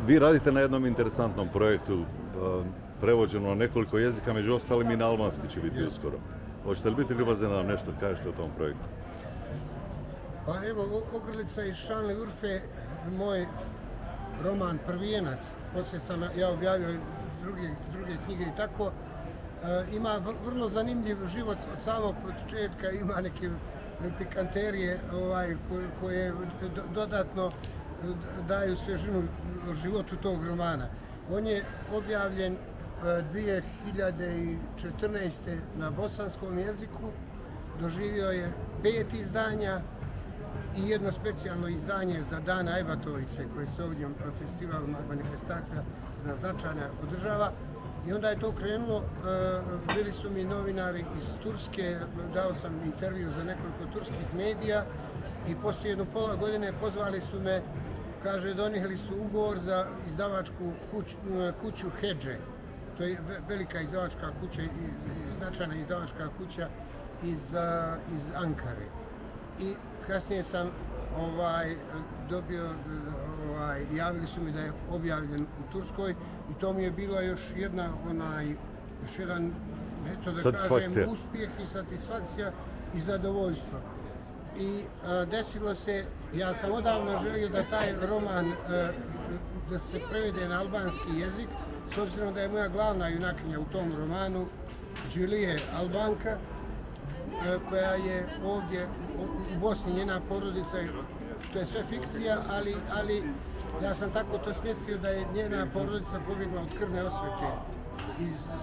Vi radite na jednom interesantnom projektu, prevođeno na nekoliko jezika, među ostalim i na albanski će biti uskoro. Hoćete li biti ljubazni da nam nešto kažete o tom projektu? Pa evo, Ogrlica iz Šanliurfe, moj roman Prvijenac, poslije sam ja objavio druge knjige i tako, ima vrlo zanimljiv život od samog početka, ima neke pikanterije koje dodatno daju svježinu životu tog romana. On je objavljen 2014. na bosanskom jeziku, doživio je 5 izdanja i jedno specijalno izdanje za Dan Ajvatovice koji se ovdje festival manifestacija na značajna održava. I onda je to krenulo, bili su mi novinari iz Turske, dao sam intervju za nekoliko turskih medija i poslije jedno pola godine pozvali su me, kaže, donijeli su ugovor za izdavačku kuću Hedže. To je velika izdavačka kuća, značajna izdavačka kuća iz Ankare. I kasnije sam dobio, javili su mi da je objavljen u Turskoj i to mi je bilo još jedan, eto da kažem, uspjeh i satisfakcija i zadovoljstvo. I desilo se, ja sam odavno želio da taj roman da se prevede na albanski jezik, s obzirom da je moja glavna junakinja u tom romanu Đulije Albanka, koja je ovdje u Bosni, njena porodica, to je sve fikcija, ali ja sam tako to smjestio da je njena porodica pobjegla od krvne osvete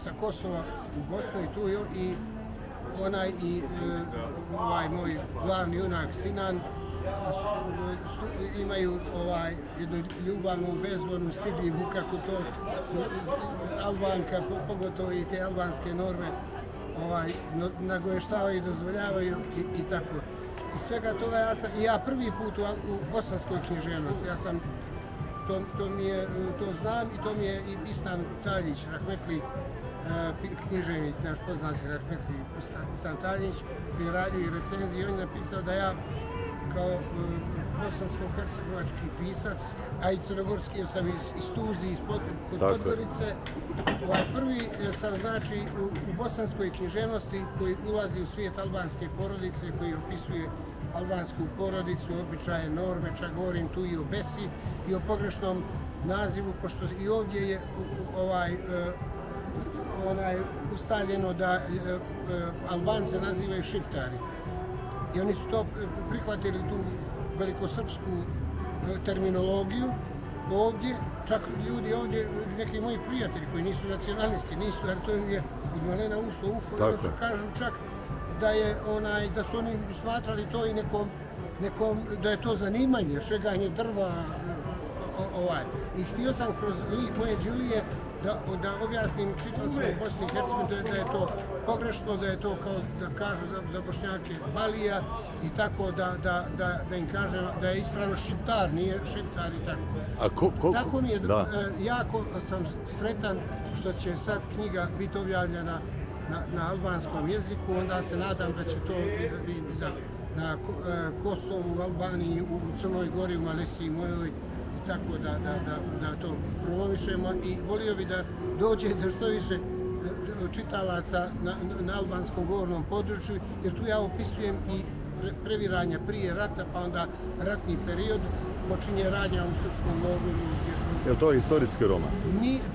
sa Kosova u Bosnu i tu i ovaj moj glavni junak Sinan imaju jednu ljubavnu, bezvornu, stidljivu, kako to Albanka, pogotovo i te albanske norme nagoveštavaju i dozvoljavaju i tako. I svega toga ja prvi put u bosanskoj književnosti, to znam i to mi je i Istan Taljić, rahmetli književnik, naš poznati rahmetli Istan Taljić, koji je radio i recenzije, on je napisao da ja kao bosansko-hercegovački pisac, a i crnogorski, jer sam iz Tuzli, kod Podgorice. Prvi sam, znači, u bosanskoj književnosti koji ulazi u svijet albanske porodice, koji opisuje albansku porodicu, običaje, norme, čak govorim tu i o besi i o pogrešnom nazivu, pošto i ovdje je ustaljeno da Albance nazivaju Šiptari. I oni su to prihvatili, tu velikosrpsku terminologiju ovdje, čak ljudi ovdje, neki moji prijatelji koji nisu nacionalisti, jer to im je od malena ušlo u uho, kažu čak da su oni smatrali to i nekom, da je to zanimanje, šeganje drva, I htio sam kroz lik moje Đulije da objasnim čitavcima u Bosni i Hercegovini da je to pogrešno, da je to kao da kažu za Bošnjake Balija i tako da im kažem da je ispravno Šiptar, nije Šiptar i tako. Tako mi je, jako sam sretan što će sad knjiga biti objavljena na albanskom jeziku, onda se nadam da će to i na Kosovu, u Albaniji, u Crnoj Gori, u Malesiji mojoj, tako da to promovišemo i volio bi da dođe do što više čitalaca na albanskom govornom području, jer tu ja opisujem i previranja prije rata, pa onda ratni period, počinje radnja u srpskom logoru. Je li to historijski roman?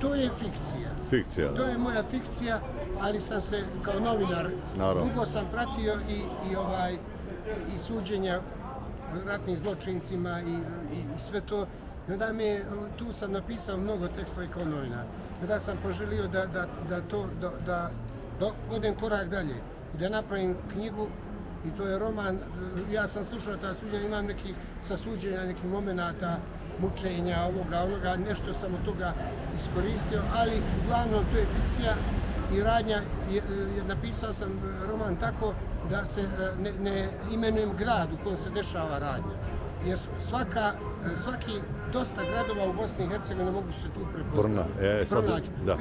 To je fikcija. Fikcija, da. To je moja fikcija, ali sam se kao novinar, dugo sam pratio i suđenja ratnim zločincima i sve to. I onda tu sam napisao mnogo tekstova kao novinar. Onda sam poželio da odem korak dalje i da napravim knjigu i to je roman. Ja sam slušao ta suđenja, imam sa suđenja nekih momenata, mučenja, onoga, nešto sam od toga iskoristio, ali uglavnom to je fikcija i radnja. Napisao sam roman tako da se ne imenujem grad u kojem se dešava radnja. Jer svaki dosta gradova u Bosni i Hercegovini mogu se tu prepoznati.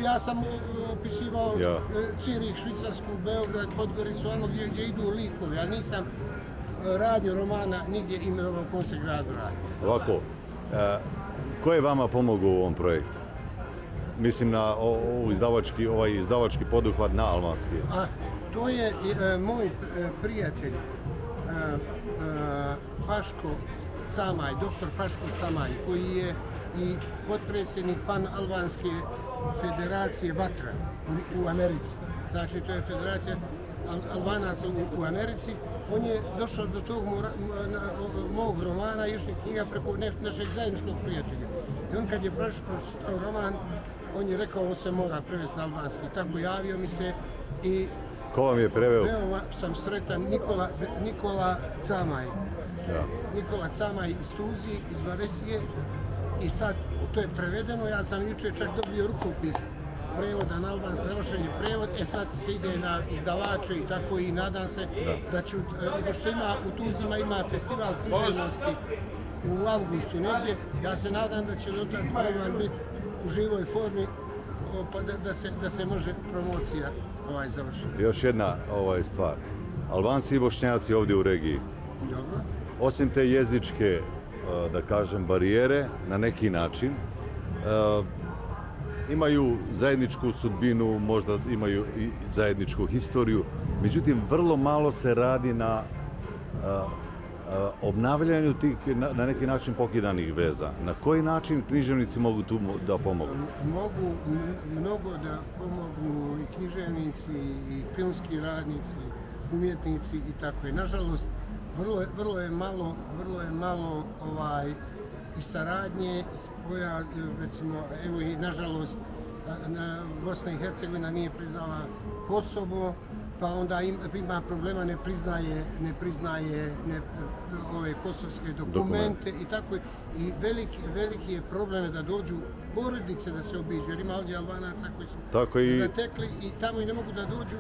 Ja sam opisivao Cirih, Švicarsku, Beograd, Podgoricu, ono gdje idu likovi, a nisam radio romana nigdje imenovao u kom se gradu radi. Ovako, Ko je vama pomogao u ovom projektu? Mislim na ovaj izdavački poduhvat na albanski. A to je moj prijatelj Paško Camaj, doktor Paško Camaj, koji je i potpredsjednik Pan-Albanske federacije Vatra u Americi. Znači, to je federacija Albanaca u Americi. On je došao do tog mog romana, još je knjiga preko našeg zajedničkog prijatelja. I on kad je pročitao roman, on je rekao on se mora prevesti na albanski. Tako javio mi se i Ko vam je preveo? veoma sam sretan Nikola Camaj. Da. Nikola Camaj iz Tuzije, iz Varesije. I sad to je prevedeno, ja sam jučer čak dobio rukopis prevoda na albanski, završen je prevod, sad se ide na izdavače i tako i nadam se da ću, pošto u Tuzima ima festival književnosti u avgustu negdje, ja se nadam da će do tad roman biti u živoj formi pa da se može promocija završiti. Još jedna stvar. Albanci i Bošnjaci ovdje u regiji, Dobro. osim te jezičke, da kažem, barijere, na neki način, imaju zajedničku sudbinu, možda imaju i zajedničku historiju, međutim vrlo malo se radi na obnavljanju tih na neki način pokidanih veza. Na koji način književnici mogu tu da pomognu? Mogu mnogo da pomognu i književnici, i filmski radnici, umjetnici i tako je. Nažalost, vrlo je malo i saradnje, i spoja, recimo, evo i nažalost Bosna i Hercegovina nije priznala Kosovo, pa onda ima problema, ne priznaje ove kosovske dokumente i tako. I veliki je problem da dođu porodice da se obiđu, jer ima ovdje Albanaca koji su se zatekli i tamo i ne mogu da dođu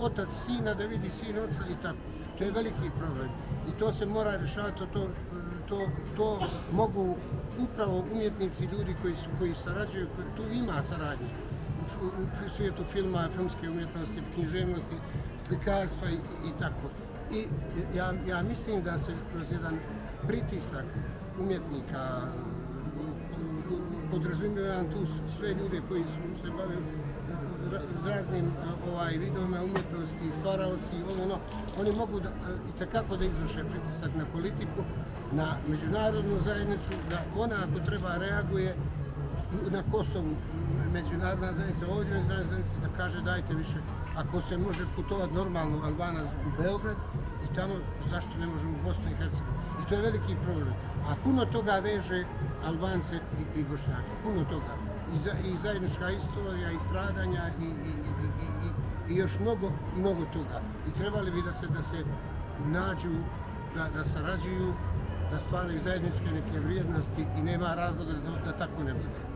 otac sina da vidi sin oca i tako. To je veliki problem i to se mora rješavati, to mogu upravo umjetnici, ljudi koji sarađuju, tu ima saradnje u svijetu filma, filmske umjetnosti, književnosti, slikarstva i tako. I ja mislim da se kroz jedan pritisak umjetnika, podrazumijevam tu sve ljude koji se bave raznim vidovima umjetnosti, stvaraoci, oni mogu itekako da izvrše pritisak na politiku, na međunarodnu zajednicu, da ona ako treba reaguje na Kosovu, međunarodna zajednica, ovdje međunarodna zajednica, da kaže dajte više, ako se može putovati normalno Albanac u Beograd i tamo, zašto ne može u Bosnu i Hercegovini? I to je veliki problem. A puno toga veže Albance i Bošnjake, puno toga. I zajednička istorija, i stradanja, i još mnogo toga. I trebali bi da se nađu, da sarađuju, da stvaraju zajedničke neke vrijednosti i nema razloga da tako ne bude.